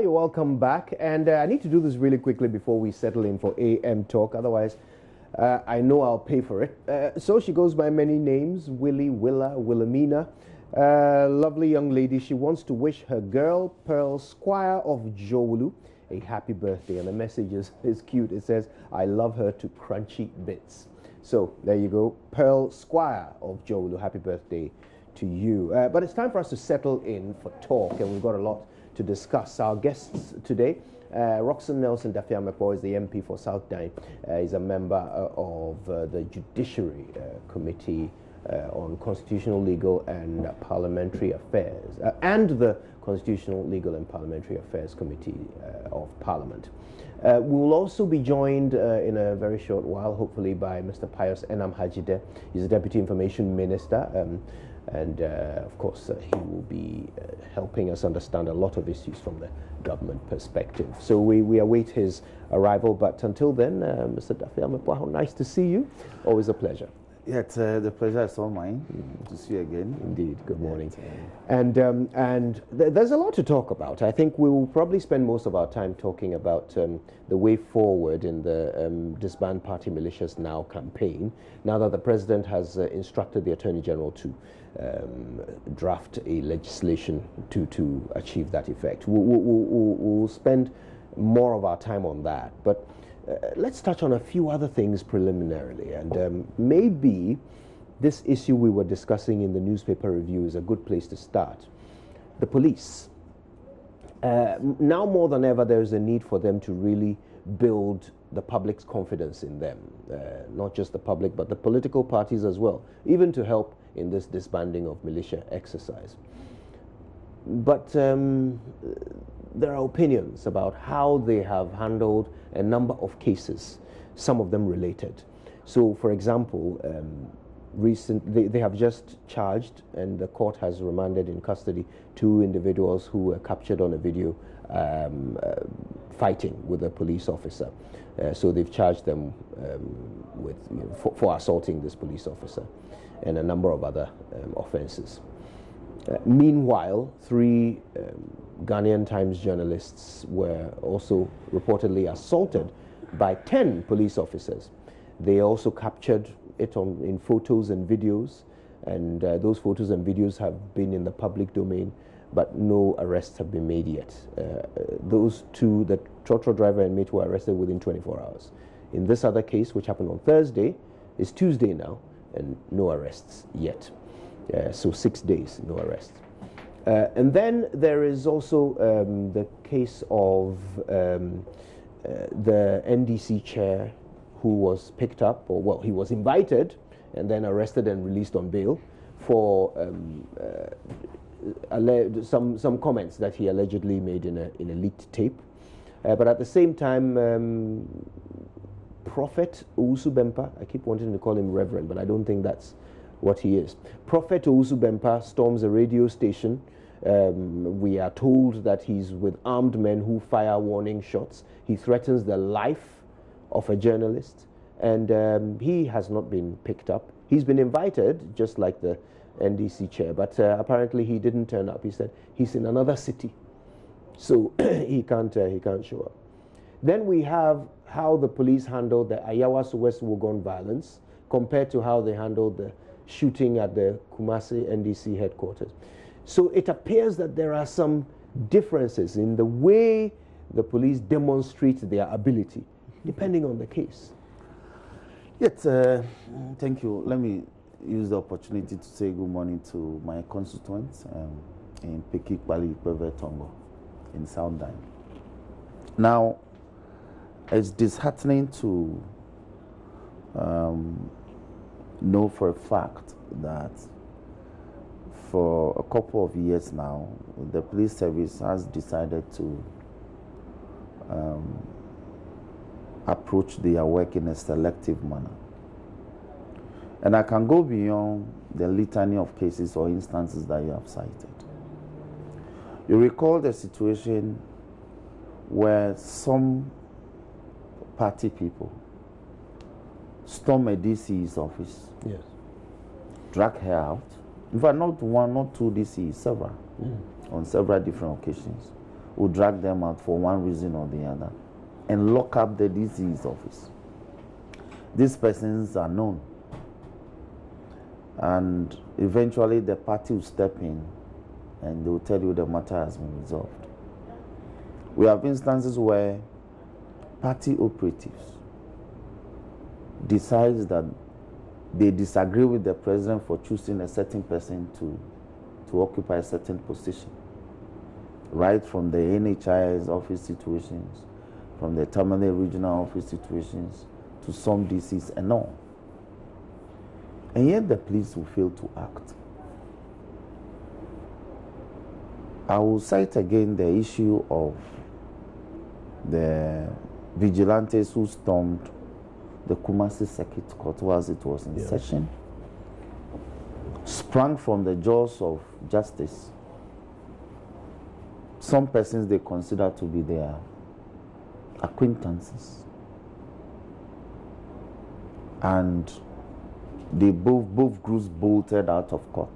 Welcome back, and I need to do this really quickly before we settle in for AM Talk. Otherwise, I know I'll pay for it. So she goes by many names: Willie, Willa, Wilhelmina. Lovely young lady. She wants to wish her girl, Pearl Squire of Jowulu, a happy birthday. And the message is cute. It says, "I love her to crunchy bits." So there you go, Pearl Squire of Jowulu. Happy birthday to you. But it's time for us to settle in for talk, and we've got a lot to discuss. Our guests today, Roxanne Nelson Dafeamekpor is the MP for South Dine. He's a member of the Judiciary Committee on Constitutional, Legal and Parliamentary Affairs, and the Constitutional, Legal and Parliamentary Affairs Committee of Parliament. We'll also be joined in a very short while, hopefully, by Mr. Pius Enam Hajide. He's the Deputy Information Minister. And of course, he will be helping us understand a lot of issues from the government perspective. So we await his arrival. But until then, Mr. Dafeamekpor, how nice to see you. Always a pleasure. Yeah, the pleasure is all mine to see you again. Indeed. Good morning. And there's a lot to talk about. I think we will probably spend most of our time talking about the way forward in the Disband Party Militias Now campaign, now that the President has instructed the Attorney General to draft a legislation to achieve that effect. We'll spend more of our time on that. But let's touch on a few other things preliminarily, and maybe this issue we were discussing in the newspaper review is a good place to start. The police. Now more than ever, there is a need for them to really build the public's confidence in them, not just the public, but the political parties as well, even to help in this disbanding of militia exercise. But there are opinions about how they have handled a number of cases, some of them related. So, for example, they have just charged, and the court has remanded in custody 2 individuals who were captured on a video fighting with a police officer. So they've charged them with for assaulting this police officer, and a number of other offenses. Meanwhile, 3 Ghanaian Times journalists were also reportedly assaulted by 10 police officers. They also captured it in photos and videos, and those photos and videos have been in the public domain, but no arrests have been made yet. Those 2, the trotro driver and mate, were arrested within 24 hours. In this other case, which happened on Thursday, it's Tuesday now, and no arrests yet. So 6 days, no arrests. And then there is also the case of the NDC chair who was picked up, or well, he was invited and then arrested and released on bail for some comments that he allegedly made in a leaked tape. But at the same time, Prophet Owusu Bempah, I keep wanting to call him Reverend, but I don't think that's what he is. Prophet Owusu Bempah storms a radio station. We are told that he's with armed men who fire warning shots. He threatens the life of a journalist, and he has not been picked up. He's been invited, just like the NDC chair, but apparently he didn't turn up. He said he's in another city, so he can't show up. Then we have how the police handled the Ayawaso West Wuogon violence compared to how they handled the shooting at the Kumasi NDC headquarters. So it appears that there are some differences in the way the police demonstrate their ability, depending on the case. Yes, thank you. Let me use the opportunity to say good morning to my constituents in Pekikpali, Tongo, in South Dine. Now, it's disheartening to know for a fact that for a couple of years now, the police service has decided to approach their work in a selective manner. And I can go beyond the litany of cases or instances that you have cited. You recall the situation where some party people storm a DC's office, yes, drag her out. In fact, not one, not two DCs, several, on several different occasions, will drag them out for one reason or the other and lock up the DC's office. These persons are known, and eventually the party will step in and they will tell you the matter has been resolved. We have instances where party operatives decide that they disagree with the president for choosing a certain person to occupy a certain position, right from the NHIS office situations, from the terminal regional office situations, to some DCs and all. And yet the police will fail to act. I will cite again the issue of the vigilantes who stormed the Kumasi Circuit Court whilst it was in session, sprang from the jaws of justice. Some persons they consider to be their acquaintances, and they both groups bolted out of court.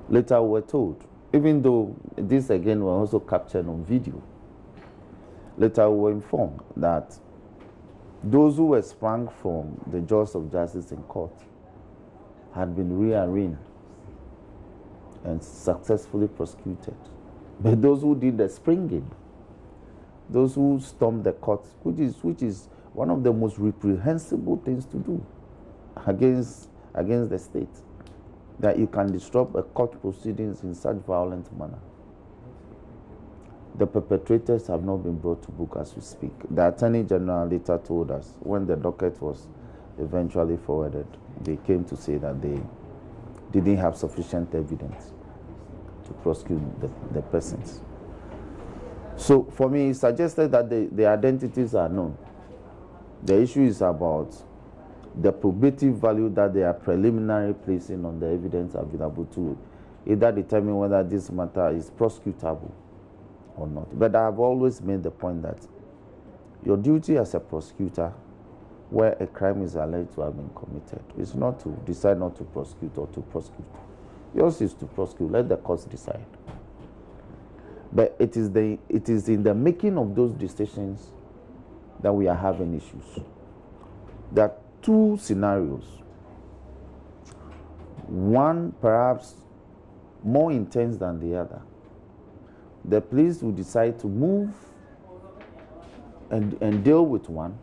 Later we were told, even though this again was also captured on video, later we were informed that those who were sprung from the jaws of justice in court had been rearranged and successfully prosecuted. But those who did the springing, those who stormed the court, which is one of the most reprehensible things to do against the state, that you can disrupt a court proceedings in such violent manner. The perpetrators have not been brought to book as we speak. The Attorney General later told us, when the docket was eventually forwarded, they came to say that they didn't have sufficient evidence to prosecute the persons. So for me, it suggested that the identities are known. The issue is about the probative value that they are preliminary placing on the evidence available to either determine whether this matter is prosecutable or not. But I have always made the point that your duty as a prosecutor, where a crime is alleged to have been committed, is not to decide not to prosecute or to prosecute. Yours is to prosecute. Let the courts decide. But it is in the making of those decisions that we are having issues. There are two scenarios. One perhaps more intense than the other. The police will decide to move and deal with one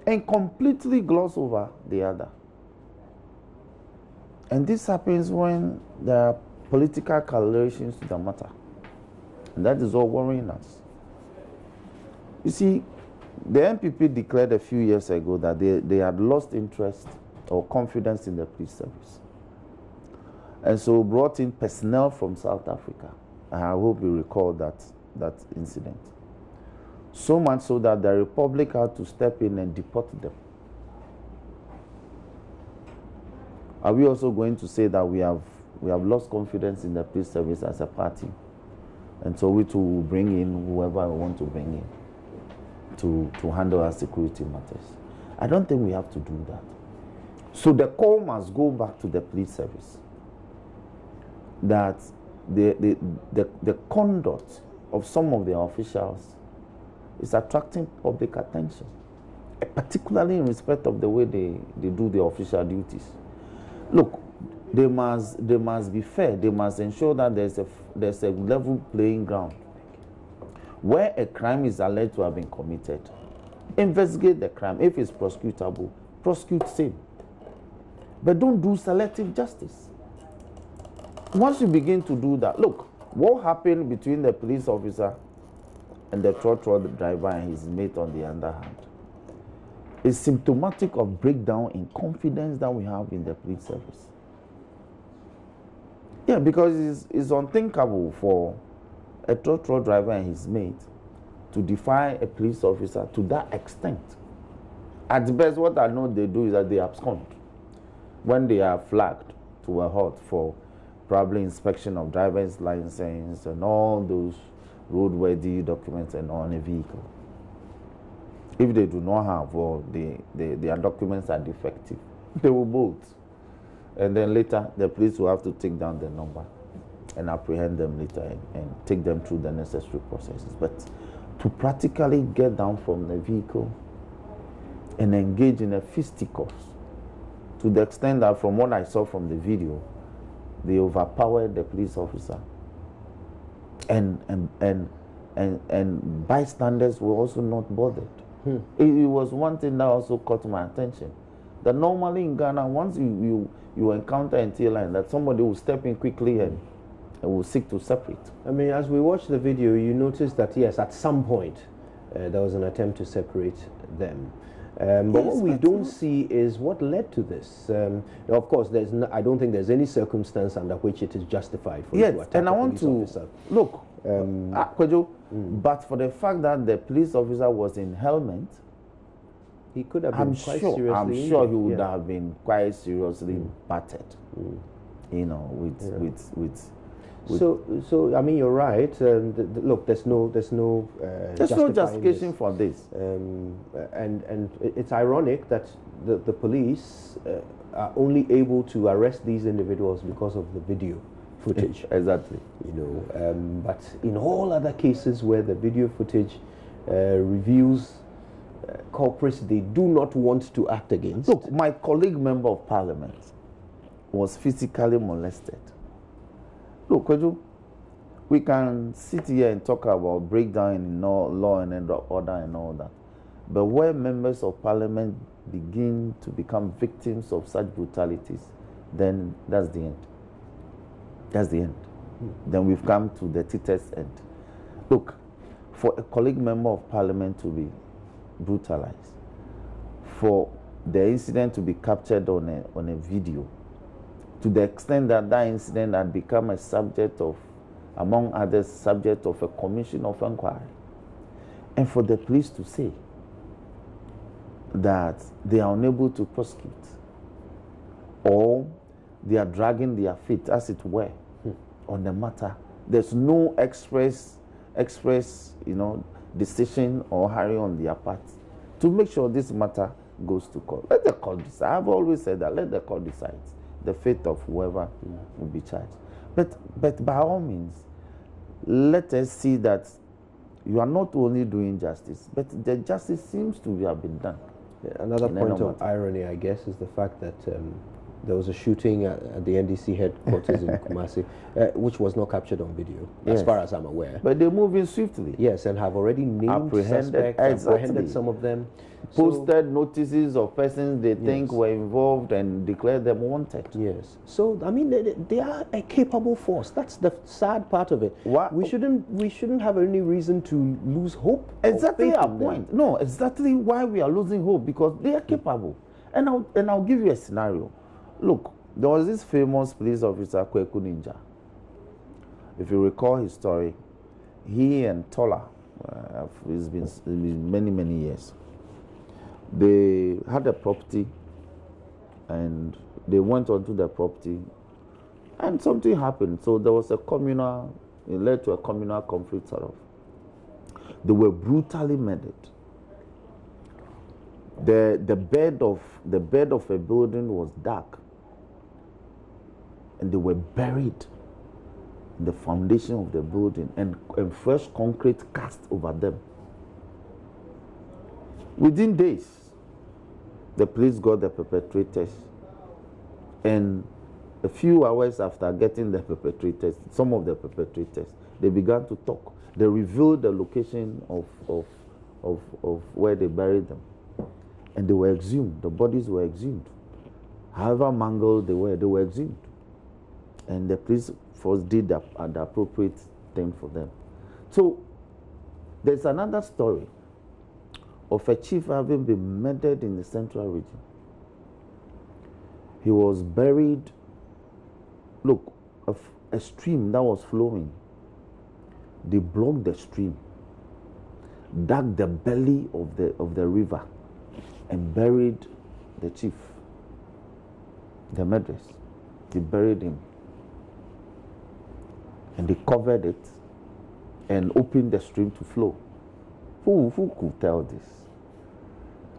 and completely gloss over the other. And this happens when there are political calculations to the matter. And that is all worrying us. You see, the NPP declared a few years ago that they had lost interest or confidence in the police service. And so brought in personnel from South Africa. I hope you recall that incident. So much so that the Republic had to step in and deport them. Are we also going to say that we have lost confidence in the police service as a party, and so we too will bring in whoever we want to bring in to handle our security matters? I don't think we have to do that. So the call must go back to the police service that the conduct of some of their officials is attracting public attention, particularly in respect of the way they do their official duties. Look, they must be fair. They must ensure that there's a level playing ground. Where a crime is alleged to have been committed, investigate the crime. If it's prosecutable, prosecute same. But don't do selective justice. Once you begin to do that, look, what happened between the police officer and the trotro driver and his mate on the other hand is symptomatic of breakdown in confidence that we have in the police service. Yeah, because it's unthinkable for a trotro driver and his mate to defy a police officer to that extent. At best, what I know they do is that they abscond when they are flagged to a halt for probably inspection of driver's license and all those roadworthy documents and on a vehicle. If they do not have, or their documents are defective, they will bolt. And then later, the police will have to take down the number and apprehend them later and take them through the necessary processes. But to practically get down from the vehicle and engage in a fisticuffs, to the extent that from what I saw from the video, they overpowered the police officer, and bystanders were also not bothered. It was one thing that also caught my attention. That normally in Ghana, once you encounter a tail line, that somebody will step in quickly and will seek to separate. I mean, as we watch the video, you notice that yes, at some point there was an attempt to separate them. But what we don't see is what led to this. Now, of course, I don't think there's any circumstance under which it is justified for you to attack and I a want police to officer. look, but for the fact that the police officer was in helmet, he could have been quite seriously I'm injured. sure he would have been quite seriously battered. You know, with So I mean, you're right. Look, there's no justification for this. And it's ironic that the police are only able to arrest these individuals because of the video footage. Exactly. You know, but in all other cases where the video footage reveals culprits they do not want to act against. Look, my colleague member of parliament was physically molested. Look, Kweju, we can sit here and talk about breakdown in law and order and all that. But where members of parliament begin to become victims of such brutalities, then that's the end. That's the end. Then we've come to the tittest end. Look, for a colleague member of parliament to be brutalized, for the incident to be captured on a video, to the extent that that incident had become a subject of, among others, subject of a commission of inquiry, and for the police to say that they are unable to prosecute, or they are dragging their feet, as it were, on the matter. There's no express, decision or hurry on their part to make sure this matter goes to court. Let the court decide. I've always said that. Let the court decide the fate of whoever will be charged. But by all means, let us see that you are not only doing justice, but the justice seems to have been done. Yeah, another point of irony, I guess, is the fact that there was a shooting at the NDC headquarters in Kumasi, which was not captured on video, as far as I'm aware. But they're moving swiftly. Yes, and have already named suspects, apprehended some of them. Posted notices of persons they think were involved and declared them wanted. Yes. So, I mean, they are a capable force. That's the sad part of it. We shouldn't have any reason to lose hope. Exactly our point. No, exactly why we are losing hope, because they are capable. And I'll give you a scenario. Look, there was this famous police officer, Kweku Ninja. If you recall his story, he and Tola, it's been many, many years. They had a property, and they went onto the property, and something happened. So there was it led to a communal conflict, sort of. They were brutally murdered. The bed of a building was dark, and they were buried in the foundation of the building, and fresh concrete cast over them. Within days, the police got the perpetrators, and a few hours after getting the perpetrators, some of the perpetrators, they began to talk. They revealed the location of where they buried them, and they were exhumed. The bodies were exhumed. However mangled they were exhumed, and the police force did the appropriate thing for them. So there's another story of a chief having been murdered in the central region. He was buried. Look, a stream that was flowing, they blocked the stream, dug the belly of the river, and buried the chief, the murderers. They buried him, and they covered it and opened the stream to flow. Who could tell this?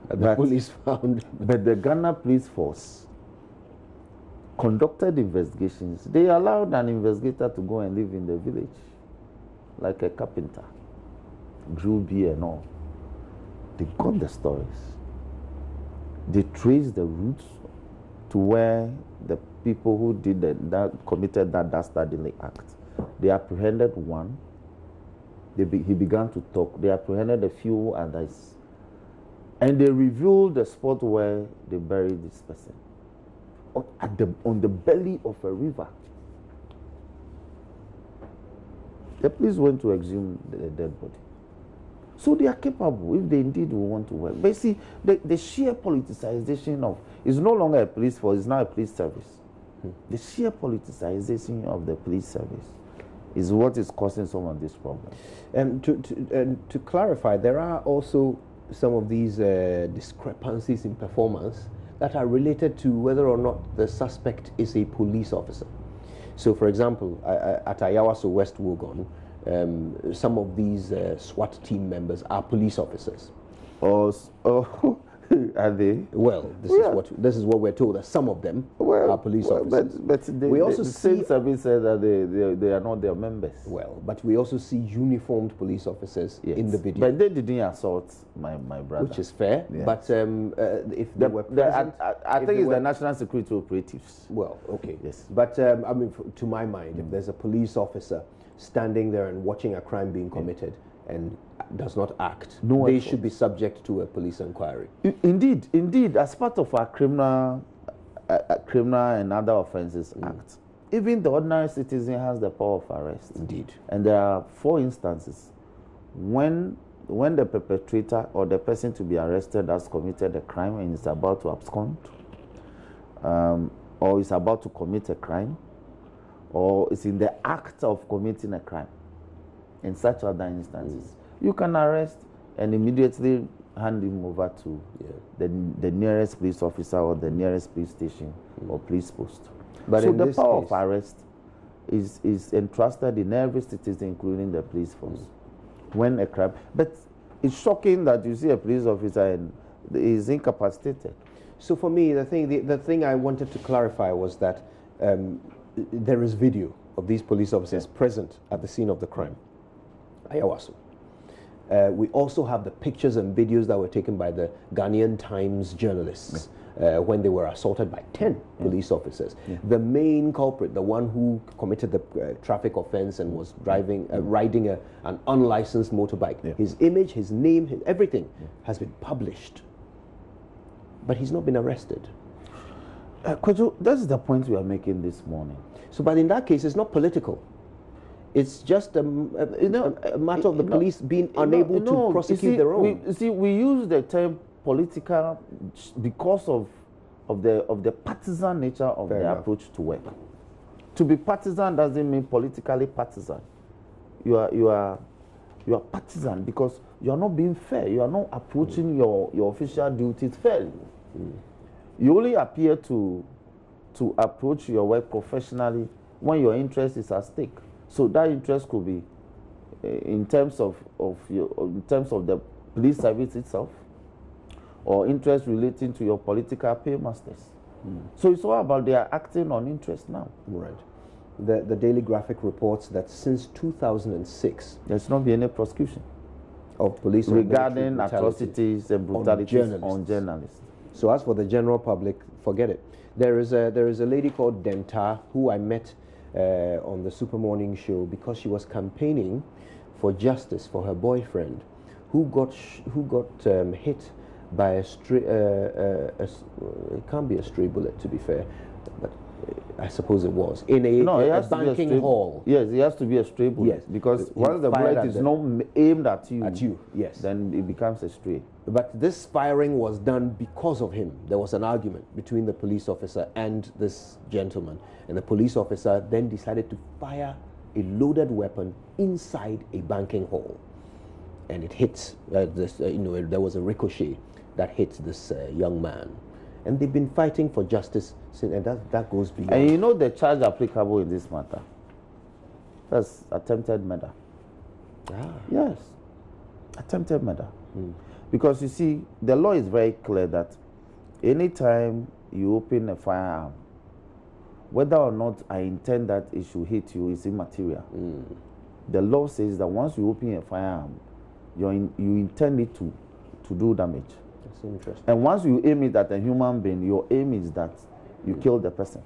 The police found. But the Ghana police force conducted investigations. They allowed an investigator to go and live in the village, like a carpenter, grew beer and all. They got the stories. They traced the roots to where the people who did that committed that dastardly act. They apprehended one. He began to talk. They apprehended a few others. And they revealed the spot where they buried this person. On the belly of a river. The police went to exhume the dead body. So they are capable if they indeed will want to work. But see, the sheer politicization of it's no longer a police force, it's now a police service. The sheer politicization of the police service is what is causing some of this problem. And to clarify, there are also some of these discrepancies in performance that are related to whether or not the suspect is a police officer. So, for example, at Ayawaso West Wuogon, some of these SWAT team members are police officers. Are they? Well, this is what we're told, that some of them are police officers. But we also see same service said that they are not their members. Well, but we also see uniformed police officers in the video. But they didn't assault my brother. Which is fair. Yes. But if they were present... I think it's the national security operatives. Well, okay. Yes. But, I mean, to my mind, if there's a police officer standing there and watching a crime being committed and does not act, they should be subject to a police inquiry. Indeed, as part of our criminal and other offences act, even the ordinary citizen has the power of arrest. Indeed. And there are 4 instances when the perpetrator or the person to be arrested has committed a crime and is about to abscond, or is about to commit a crime, or is in the act of committing a crime. In such other instances, you can arrest and immediately hand him over to the nearest police officer or the nearest police station or police post. But so the power of arrest is entrusted in every citizen, including the police force, when a crime. But it's shocking that you see a police officer and is incapacitated. So for me, the thing I wanted to clarify was that there is video of these police officers present at the scene of the crime. Ayawaso. We also have the pictures and videos that were taken by the Ghanaian Times journalists when they were assaulted by 10 police officers. The main culprit, the one who committed the traffic offense and was riding an unlicensed motorbike, his image, his name, everything has been published. But he's not been arrested. Kojo, that's the point we are making this morning. So, but in that case, it's not political. It's just a matter of the police being unable to prosecute their own. We use the term political because of the partisan nature of the approach to work. To be partisan doesn't mean politically partisan. You are partisan because you are not being fair. You are not approaching your official duties fairly. You only appear to approach your work professionally when your interest is at stake. So that interest could be in terms of the police service itself, or interest relating to your political paymasters. So it's all about their acting on interest now. Right. The Daily Graphic reports that since 2006, there's not been any prosecution of police regarding atrocities and brutalities on journalists. So as for the general public, forget it. There is a lady called Denta who I met on the Super Morning Show because she was campaigning for justice for her boyfriend who got hit by a stray, it can't be a stray bullet to be fair, but I suppose it was in a banking hall. Yes, it has to be a stray bullet. Yes, because once the bullet is not aimed at you, yes, then it becomes a stray. But this firing was done because of him. There was an argument between the police officer and this gentleman, and the police officer then decided to fire a loaded weapon inside a banking hall, and it hit there was a ricochet that hit this young man. And they've been fighting for justice since, and that goes beyond. And you know the charge applicable in this matter? That's attempted murder. Yes, attempted murder. Because you see, the law is very clear that anytime you open a firearm whether or not I intend that it should hit you is immaterial. The law says that once you open a firearm, you intend it to do damage. That's interesting. And once you aim it at a human being, your aim is that you kill the person.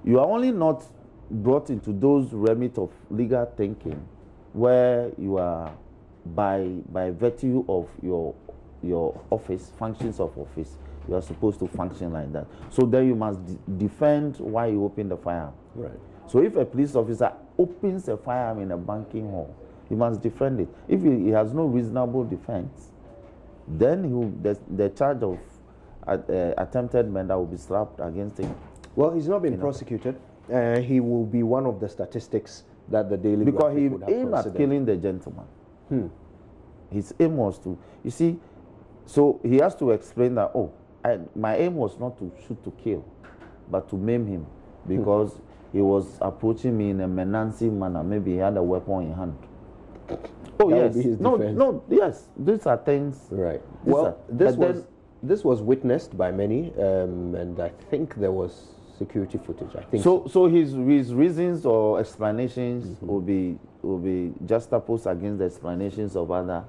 You are only not brought into those remit of legal thinking where you are by virtue of your office, functions of office, you are supposed to function like that. So then you must defend why you open the firearm. Right. So if a police officer opens a firearm in a banking hall, he must defend it. If he has no reasonable defense, then the charge of attempted murder will be slapped against him. Well, he's not been prosecuted. He will be one of the statistics that the Daily because Graphic he would have aimed at considered. killing the gentleman. His aim was to, you see, so he has to explain that, my aim was not to shoot to kill, but to maim him, because he was approaching me in a menacing manner. Maybe he had a weapon in hand. Oh, That yes. would be his defense. No, yes. These are things. Right. These Well, are, this was witnessed by many, and I think there was security footage. I think so. His reasons or explanations will be juxtaposed against the explanations of other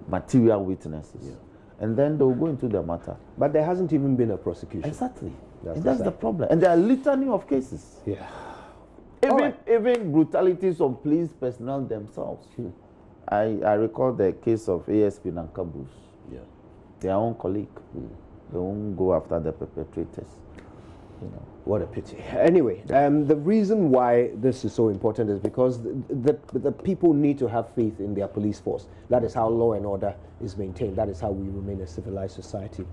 material witnesses. Yeah. And then they'll go into the matter. But there hasn't even been a prosecution. Exactly. That's the problem. And there are litany of cases. Yeah. Even brutalities of police personnel themselves. I recall the case of ASP Nankabrus. Yeah. Their own colleague. They won't go after the perpetrators. What a pity. Anyway, the reason why this is so important is because the people need to have faith in their police force. That is how law and order is maintained. That is how we remain a civilized society.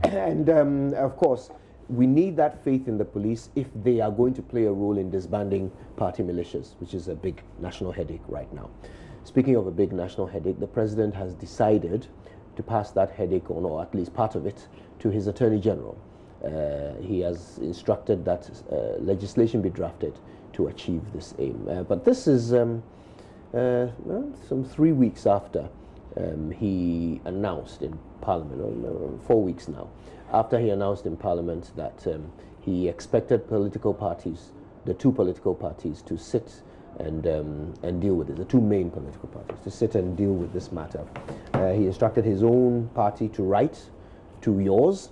And of course, we need that faith in the police if they are going to play a role in disbanding party militias, which is a big national headache right now. Speaking of a big national headache, the president has decided to pass that headache on, or at least part of it, to his attorney general. He has instructed that legislation be drafted to achieve this aim. But this is some 3 weeks after he announced in Parliament, or 4 weeks now, after he announced in Parliament that he expected political parties, the two political parties, to sit and deal with it, the two main political parties, to sit and deal with this matter. He instructed his own party to write to yours.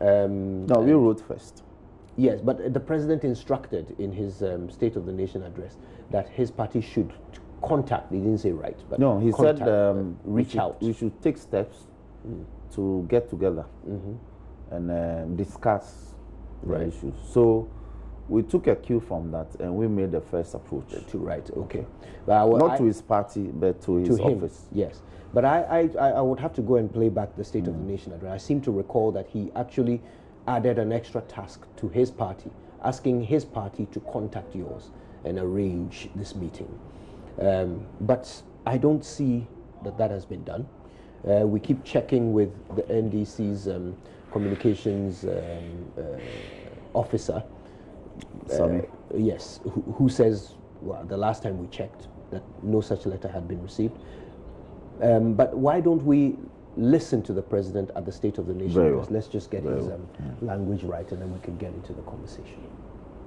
No, we wrote first. Yes, but the president instructed in his State of the Nation address that his party should contact, he didn't say write, but no, he contact, said reach out. We should take steps to get together and discuss the issues. So we took a cue from that and we made the first approach. To write, okay. Not to his party, but to his office. Yes. But I would have to go and play back the State of the Nation address. I seem to recall that he actually added an extra task to his party, asking his party to contact yours and arrange this meeting. But I don't see that has been done. We keep checking with the NDC's communications officer. Sami. Yes, who says, well, the last time we checked, that no such letter had been received. But why don't we listen to the president at the State of the Nation? Well. Let's just get his language right, and then we can get into the conversation.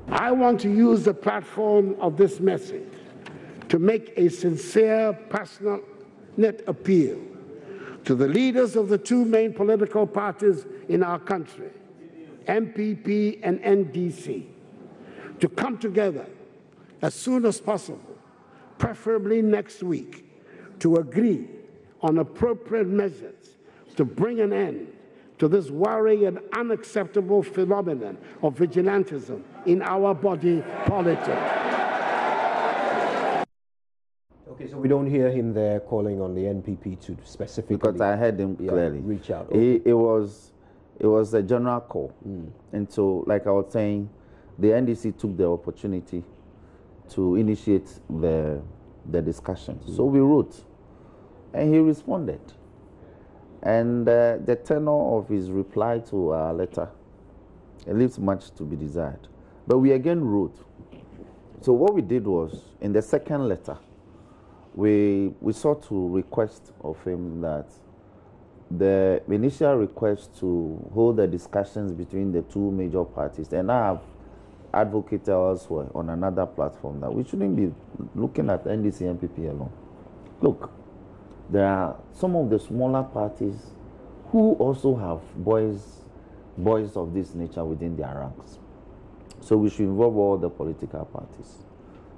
I want to use the platform of this message to make a sincere, passionate appeal to the leaders of the two main political parties in our country, MPP and NDC, to come together as soon as possible, preferably next week, to agree on appropriate measures to bring an end to this worrying and unacceptable phenomenon of vigilantism in our body politic. Okay, so we don't hear him there calling on the NPP to specifically... Because I heard him clearly. Reach out. Okay. It was a general call. And so, like I was saying, the NDC took the opportunity to initiate the discussion. So we wrote. And he responded. And the tenor of his reply to our letter, it leaves much to be desired. But we again wrote. So what we did was, in the second letter, we sought to request of him that the initial request to hold the discussions between the two major parties, and I have advocated elsewhere on another platform that we shouldn't be looking at NDC and NPP alone. Look, there are some of the smaller parties who also have boys of this nature within their ranks. So we should involve all the political parties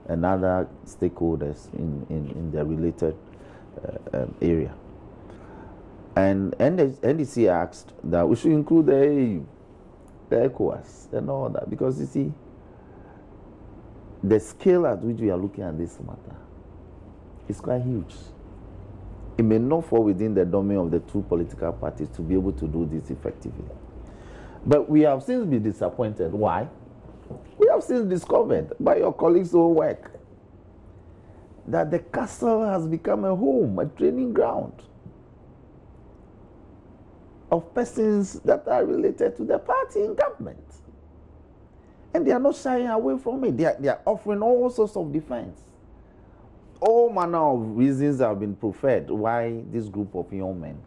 and other stakeholders in the related area. And NDC asked that we should include the AU, the ECOWAS, and all that, because you see, the scale at which we are looking at this matter is quite huge. It may not fall within the domain of the two political parties to be able to do this effectively. But we have since been disappointed. Why? We have since discovered by your colleagues' own work that the castle has become a home, a training ground of persons that are related to the party in government. And they are not shying away from it. They are offering all sorts of defense. All manner of reasons have been proffered why this group of young men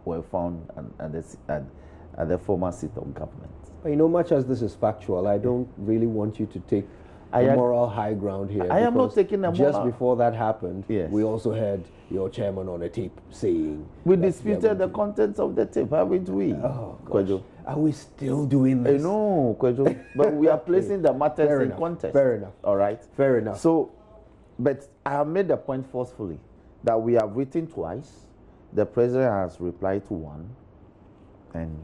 were found at the former seat of government. You know, much as this is factual, I don't really want you to take a moral high ground here. I am not taking a moral. Just before that happened, yes, we also heard your chairman on a tape saying... We disputed the contents of the tape, haven't we? Oh, gosh. Are we still doing this? No, Kwejo, but we are placing the matters in context. Fair enough. All right? Fair enough. So, but I have made the point forcefully that we have written twice. The president has replied to one. And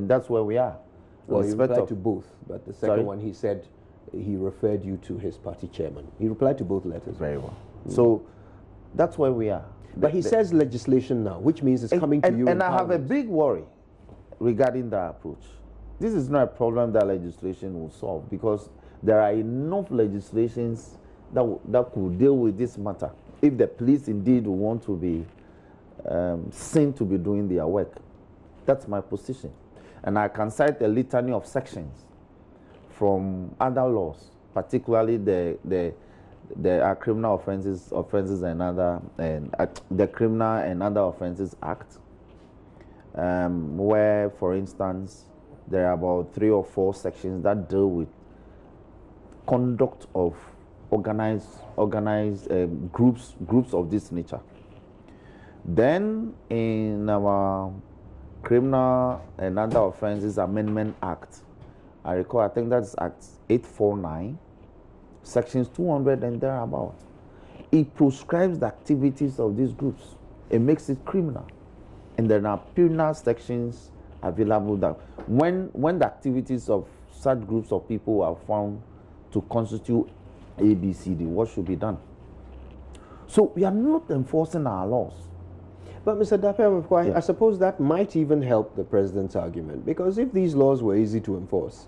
that's where we are. Well, he replied to both, but the second one he said he referred you to his party chairman. He replied to both letters. Very well. So that's where we are. But he says legislation now, which means it's coming to you. And I have a big worry regarding that approach. This is not a problem that legislation will solve, because there are enough legislations that could deal with this matter if the police indeed want to be seen to be doing their work. That's my position. And I can cite a litany of sections from other laws, particularly the Criminal Offences and Other, the Criminal and Other Offences Act, where, for instance, there are about 3 or 4 sections that deal with conduct of organized groups of this nature. Then in our Criminal and Other Offences Amendment Act, I recall, I think that's Act 849, sections 200 and thereabout. It proscribes the activities of these groups. It makes it criminal. And there are penal sections available that when the activities of such groups of people are found to constitute ABCD, what should be done? So we are not enforcing our laws. But Mr. Dafeamekpor, I suppose that might even help the president's argument, because if these laws were easy to enforce,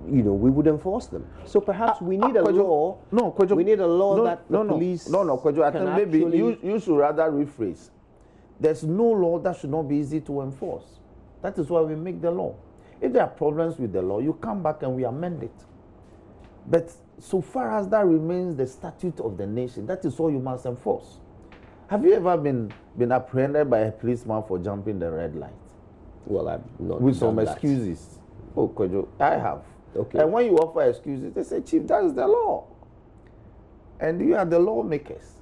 we would enforce them. So perhaps we need a law. No, Kwejo, we need a law that the police. No, Kwejo, I think maybe you should rather rephrase. There's no law that should not be easy to enforce. That is why we make the law. If there are problems with the law, you come back and we amend it. But so far as that remains the statute of the nation, that is all you must enforce. Have you ever been apprehended by a policeman for jumping the red light? Well, I've not. With some excuses. Oh, Kwejo, I have. Okay. And when you offer excuses, they say, Chief, that is the law. And you are the lawmakers.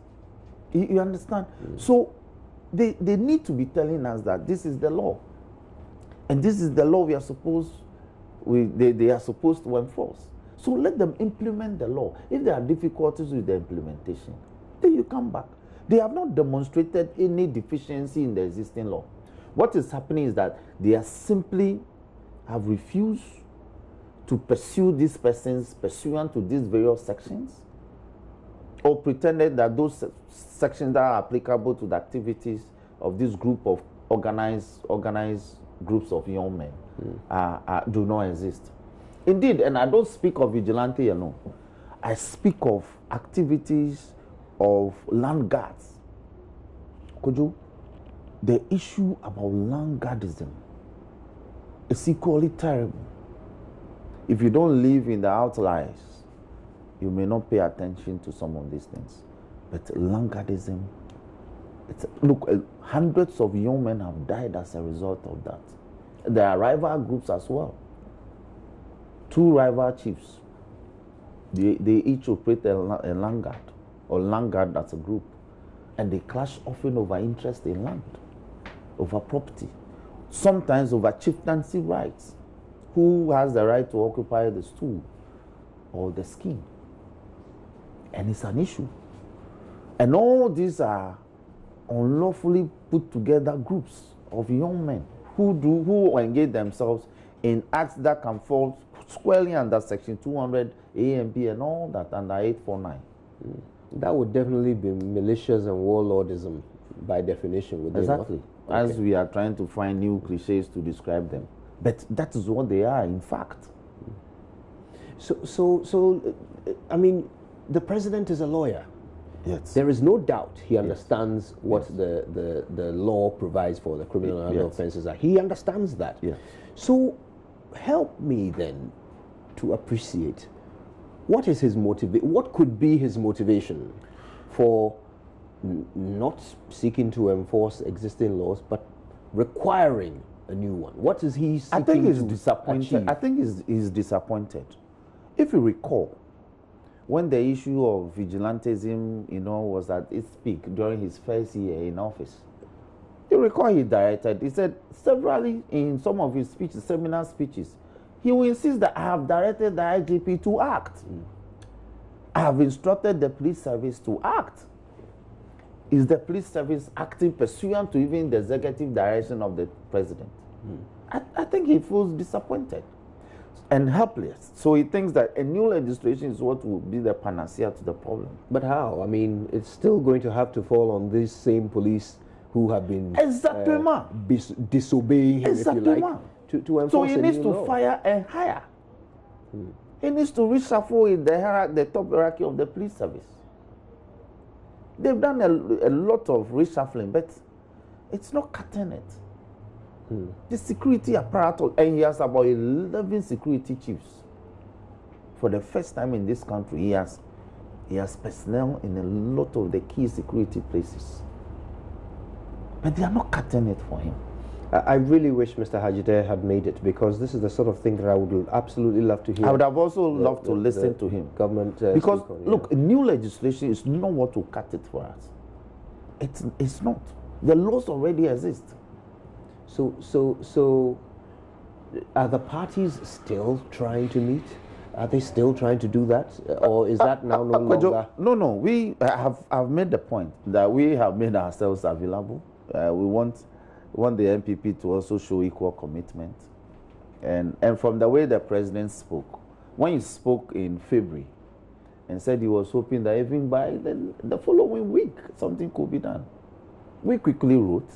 You understand? So they need to be telling us that this is the law. And this is the law they are supposed to enforce. So let them implement the law. If there are difficulties with the implementation, then you come back. They have not demonstrated any deficiency in the existing law. What is happening is that they are simply have refused to pursue these persons pursuant to these various sections, or pretended that those sections that are applicable to the activities of this group of organized groups of young men do not exist. Indeed, and I don't speak of vigilante alone. I speak of activities of land guards. Kojo, the issue about land guardism is equally terrible. If you don't live in the outliers, you may not pay attention to some of these things. But land guardism, look, hundreds of young men have died as a result of that. There are rival groups as well. two rival chiefs. They each operate a landguard, or landguard as a group, and they clash often over interest in land, over property, sometimes over chieftaincy rights. Who has the right to occupy the stool or the scheme? And it's an issue. And all these are unlawfully put together groups of young men who engage themselves in acts that can fall squarely under Section 200 A and B and all that under 849. That would definitely be militias and warlordism by definition. Would exactly. They not? As we are trying to find new cliches to describe them. But that is what they are, in fact. So, I mean, the president is a lawyer. Yes. There is no doubt he understands what the law provides for the criminal and other offenses are. He understands that. Yes. So help me then to appreciate what is his motivation, what could be his motivation for not seeking to enforce existing laws, but requiring a new one. What is he seeking I think he's to disappointed. achieve? I think he's disappointed. If you recall, when the issue of vigilantism, was at its peak during his first year in office, you recall he said severally in some of his speeches, seminar speeches, he will insist that I have directed the IGP to act. I have instructed the police service to act. Is the police service acting pursuant to even the executive direction of the president? I think he feels disappointed and helpless. So he thinks that a new legislation is what will be the panacea to the problem. But how? I mean, it's still going to have to fall on these same police who have been disobeying him, if you like, to enforce. So he needs to fire and hire. He needs to reshuffle in the top hierarchy of the police service. They've done a lot of reshuffling, but it's not cutting it. The security apparatus, and he has about 11 security chiefs. For the first time in this country, he has personnel in a lot of the key security places. But they are not cutting it for him. I really wish Mr. Hajide had made it, because this is the sort of thing that I would absolutely love to hear. I would have also loved to listen to him. Government because, look, new legislation is not what will cut it for us. It's not. The laws already exist. So are the parties still trying to meet? Are they still trying to do that? Or is that now no longer? No. We have made the point that we have made ourselves available. We want the NPP to also show equal commitment. And from the way the president spoke, when he spoke in February and said he was hoping that even by the following week something could be done, we quickly wrote.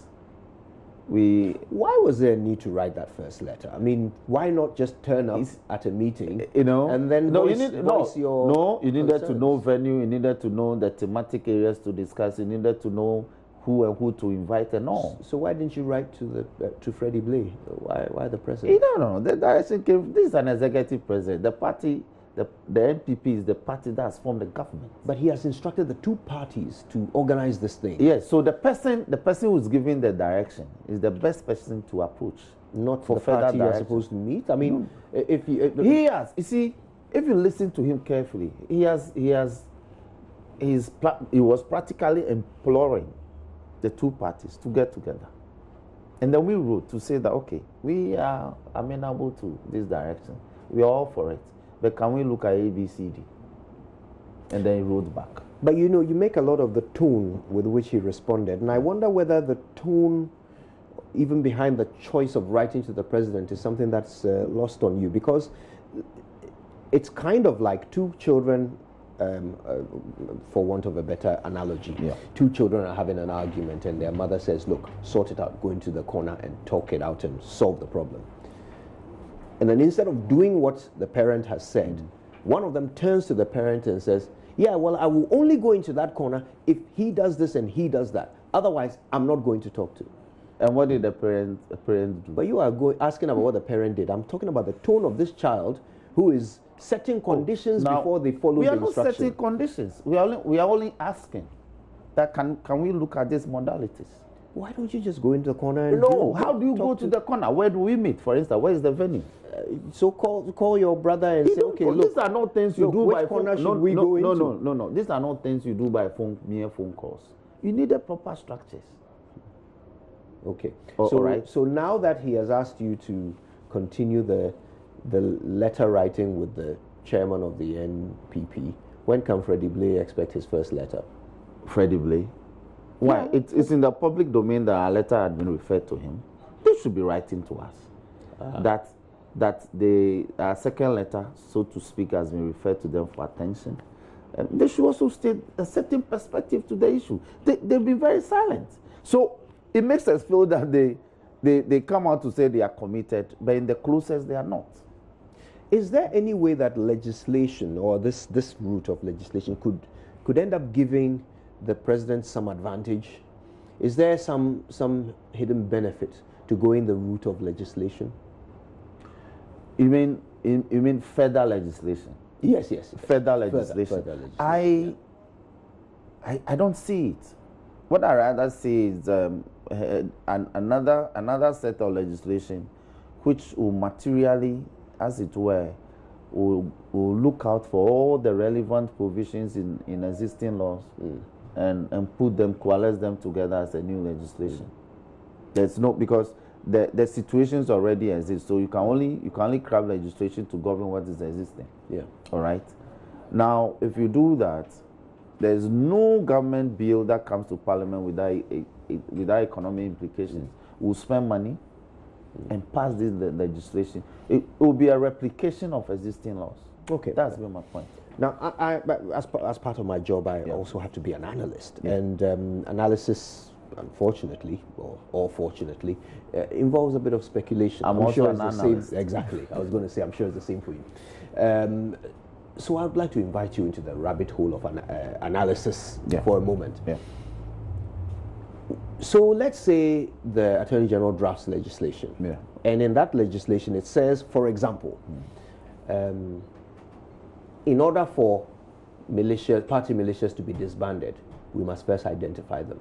Why was there a need to write that first letter? I mean, why not just turn up at a meeting, and then voice your you needed to know venue, you needed to know the thematic areas to discuss, you needed to know who to invite and all. So why didn't you write to Freddie Blay? Why the president? No. The direction came. This is an executive president. The party, the NPP is the party that has formed the government. But he has instructed the two parties to organize this thing. Yes. So the person who is giving the direction is the best person to approach. Not for the party you are supposed to meet. I mean, if he has, you see, if you listen to him carefully, he was practically imploring the two parties to get together. And then we wrote to say that, okay, we are amenable to this direction. We are all for it. But can we look at ABCD? And then he wrote back. But you make a lot of the tone with which he responded. And I wonder whether the tone, even behind the choice of writing to the president, is something that's lost on you. Because it's kind of like two children, for want of a better analogy, two children are having an argument and their mother says, look, sort it out, go into the corner and talk it out and solve the problem. And then instead of doing what the parent has said, one of them turns to the parent and says, yeah, well, I will only go into that corner if he does this and he does that. Otherwise, I'm not going to talk to. And what did the parent do? But you are asking about what the parent did. I'm talking about the tone of this child who is setting conditions before they follow the instruction. We are not setting conditions. We are only asking that can we look at these modalities? Why don't you just go into the corner and how do you go to the corner? Where do we meet, for instance? Where is the venue? So call your brother and say, okay, look. These are not things you do by phone. No. These are not things you do by mere phone calls. You need a proper structures. Okay. Right. So now that he has asked you to continue the letter writing with the chairman of the NPP, when can Freddie Blay expect his first letter? Freddie Blay? Why? Yeah. It's in the public domain that our letter had been referred to him. They should be writing to us. That the second letter, so to speak, has been referred to them for attention. They should also state a certain perspective to the issue. They've been very silent. So it makes us feel that they come out to say they are committed, but in the closest they are not. Is there any way that legislation or this route of legislation could end up giving the president some advantage? Is there some hidden benefit to going the route of legislation? You mean federal legislation? Yes. Federal legislation. I don't see it. What I rather see is another set of legislation which will materially, as it were, will look out for all the relevant provisions in existing laws and put them, coalesce them together as a new legislation. There's no, because the situations already exist, so you can only craft legislation to govern what is existing. Yeah. All right. Now, if you do that, there's no government bill that comes to Parliament without economic implications. We'll spend money and pass this legislation. It will be a replication of existing laws. Okay, that's been my point. Now, as part of my job, I also have to be an analyst, and analysis, unfortunately or fortunately, involves a bit of speculation. I'm also an analyst. Exactly. I was going to say, I'm sure it's the same for you. So I'd like to invite you into the rabbit hole of analysis for a moment. Yeah. So let's say the Attorney General drafts legislation. Yeah. And in that legislation it says, for example, in order for party militias to be disbanded, we must first identify them.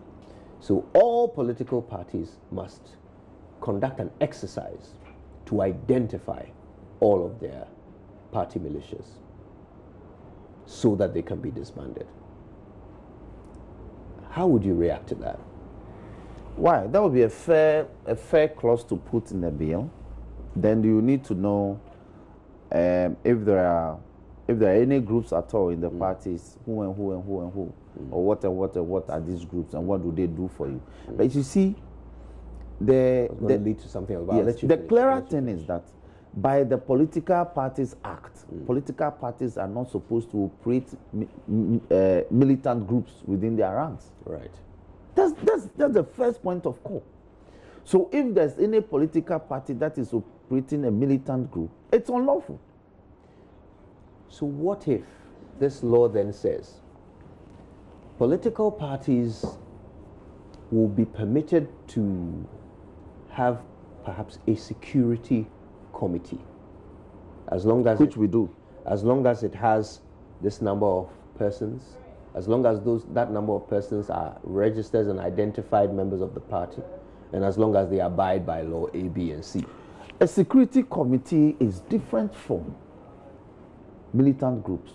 So all political parties must conduct an exercise to identify all of their party militias so that they can be disbanded. How would you react to that? Why? That would be a fair clause to put in the bill. Then you need to know if there are any groups at all in the parties, who, or what are these groups and what do they do for you? But you see, the lead to something about the clearer thing is that by the Political Parties Act, political parties are not supposed to operate militant groups within their ranks. Right. That's the first point of call. So if there's any political party that is operating a militant group, it's unlawful. So what if this law then says political parties will be permitted to have perhaps a security committee, as long as as long as it has this number of persons, as long as that number of persons are registered and identified members of the party, and as long as they abide by law A, B, and C. A security committee is different from militant groups.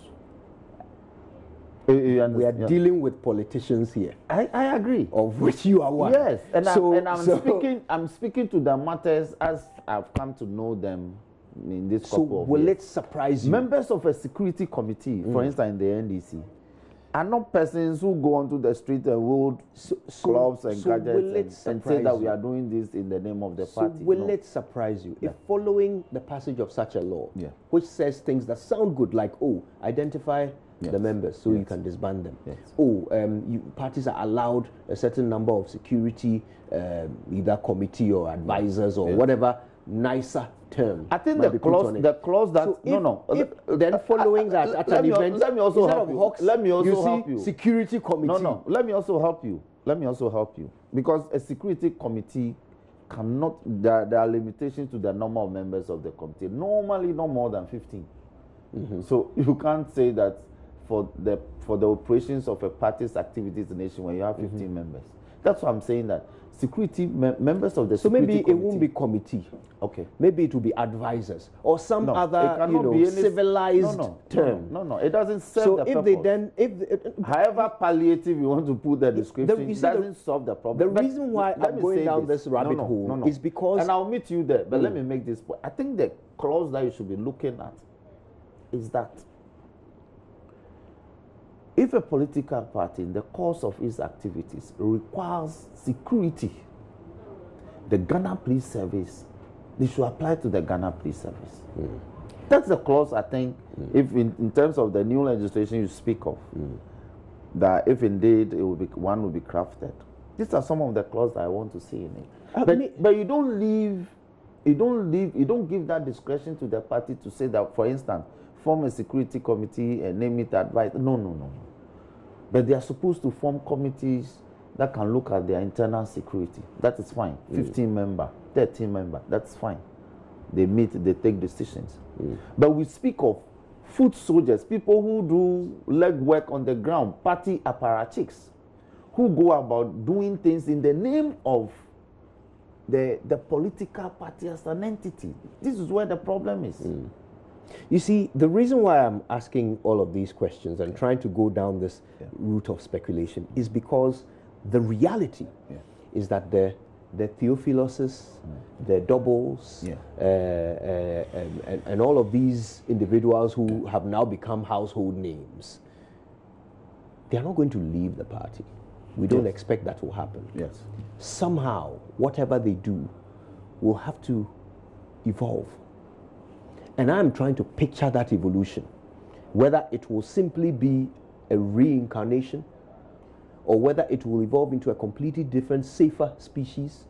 We are dealing with politicians here. I agree. Of which you are one. Yes, I'm speaking to the matters as I've come to know them in this couple of years. Will it surprise you? Members of a security committee, for instance, in the NDC, are not persons who go onto the street and hold clubs and gadgets and say that we are doing this in the name of the party. Will it surprise you if following the passage of such a law, which says things that sound good, like, identify the members so you can disband them. Parties are allowed a certain number of security, either committee or advisors or whatever nicer term. I think the clause that then following that at an event, let me also help you. Let me also help you. Security committee. No. Let me also help you. Because a security committee cannot. There are limitations to the number of members of the committee. Normally, no more than 15. So you can't say that for the operations of a party's activities in the nation when you have 15 members. That's why I'm saying that security members of the so security maybe committee, it won't be committee. Okay. Maybe it will be advisors or some other, civilized term. No. It doesn't serve so the if purpose. they then, However palliative you want to put the description, it doesn't solve the problem. The reason why I'm going down this rabbit hole is because, and I'll meet you there. But let me make this point. I think the clause that you should be looking at is that if a political party in the course of its activities requires security, the Ghana Police Service, they should apply to the Ghana Police Service. That's the clause, I think, if in terms of the new legislation you speak of, that if indeed one will be crafted. These are some of the clauses I want to see in it. But you don't give that discretion to the party to say that, for instance, form a security committee and name it advice. No. But they are supposed to form committees that can look at their internal security. That is fine. 15 member, 13 member, that's fine. They meet, they take decisions. But we speak of foot soldiers, people who do leg work on the ground, party apparatchiks, who go about doing things in the name of the political party as an entity. This is where the problem is. You see, the reason why I'm asking all of these questions and trying to go down this route of speculation is because the reality is that the Theophiloses, the doubles, and all of these individuals who have now become household names, they are not going to leave the party. We don't expect that will happen. Yes. Somehow, whatever they do will have to evolve. And I'm trying to picture that evolution, whether it will simply be a reincarnation or whether it will evolve into a completely different, safer species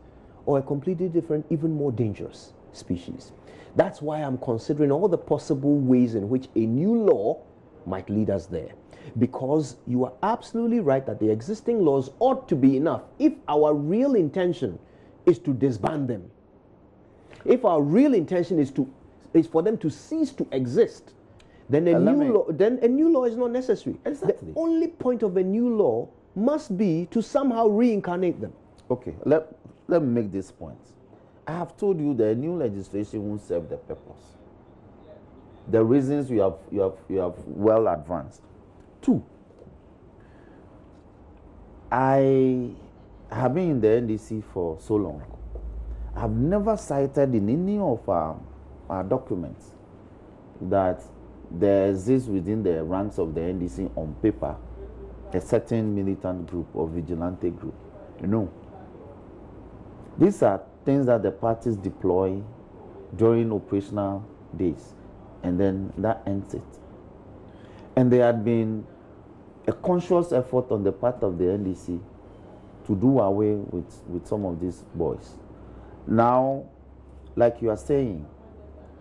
or a completely different, even more dangerous species. That's why I'm considering all the possible ways in which a new law might lead us there. Because you are absolutely right that the existing laws ought to be enough if our real intention is to disband them. If our real intention is for them to cease to exist, then a new law is not necessary. Exactly. The only point of a new law must be to somehow reincarnate them. Okay, let me make this point. I have told you that new legislation won't serve the purpose. The reasons you have well advanced. 2, I have been in the NDC for so long. I've never cited in any of our documents that there exists within the ranks of the NDC on paper a certain militant group or vigilante group. No. These are things that the parties deploy during operational days, and then that ends it. And there had been a conscious effort on the part of the NDC to do away with some of these boys. Now, like you are saying,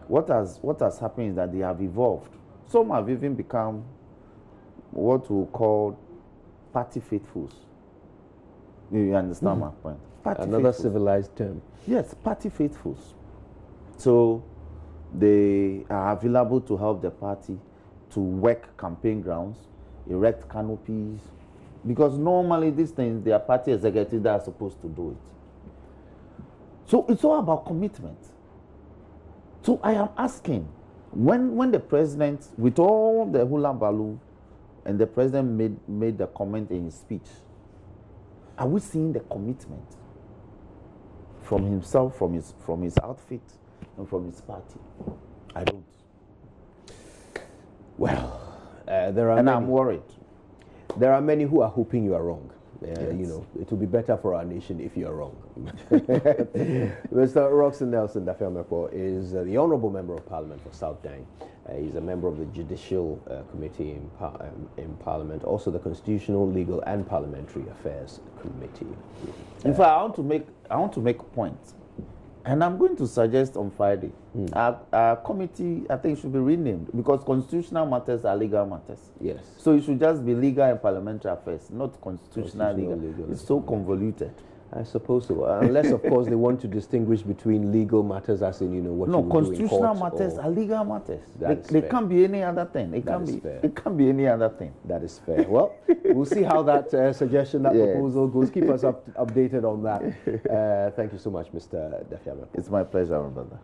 what has happened is that they have evolved. Some have even become what we call party faithfuls. You understand my point? Another civilized term. Yes, party faithfuls. So they are available to help the party to work campaign grounds, erect canopies, because normally these things, they are party executives that are supposed to do it. So it's all about commitment. So I am asking, when the president, with all the hula baloo, and the president made the comment in his speech, are we seeing the commitment from himself, from his outfit, and from his party? I don't. Well, there are and many, I'm worried. There are many who are hoping you are wrong. Yes. You know, it will be better for our nation if you are wrong. Mr. Roxon Nelson Dafeamekpor is the Honourable Member of Parliament for South Dang. He's a member of the Judicial Committee in Parliament, also the Constitutional, Legal and Parliamentary Affairs Committee. In fact, I want to make a point. And I'm going to suggest on Friday, our committee, I think, should be renamed, because constitutional matters are legal matters. Yes. So it should just be legal and parliamentary affairs, not constitutional legal. It's so convoluted. I suppose so. Unless, of course, they want to distinguish between legal matters, as in, what No, you would do in constitutional court, matters are legal matters. That They is can't be any other thing. It can't be any other thing. That is fair. Well, we'll see how that suggestion, that proposal goes. Keep us updated on that. Thank you so much, Mr. Dafeamekpor. It's my pleasure, my brother.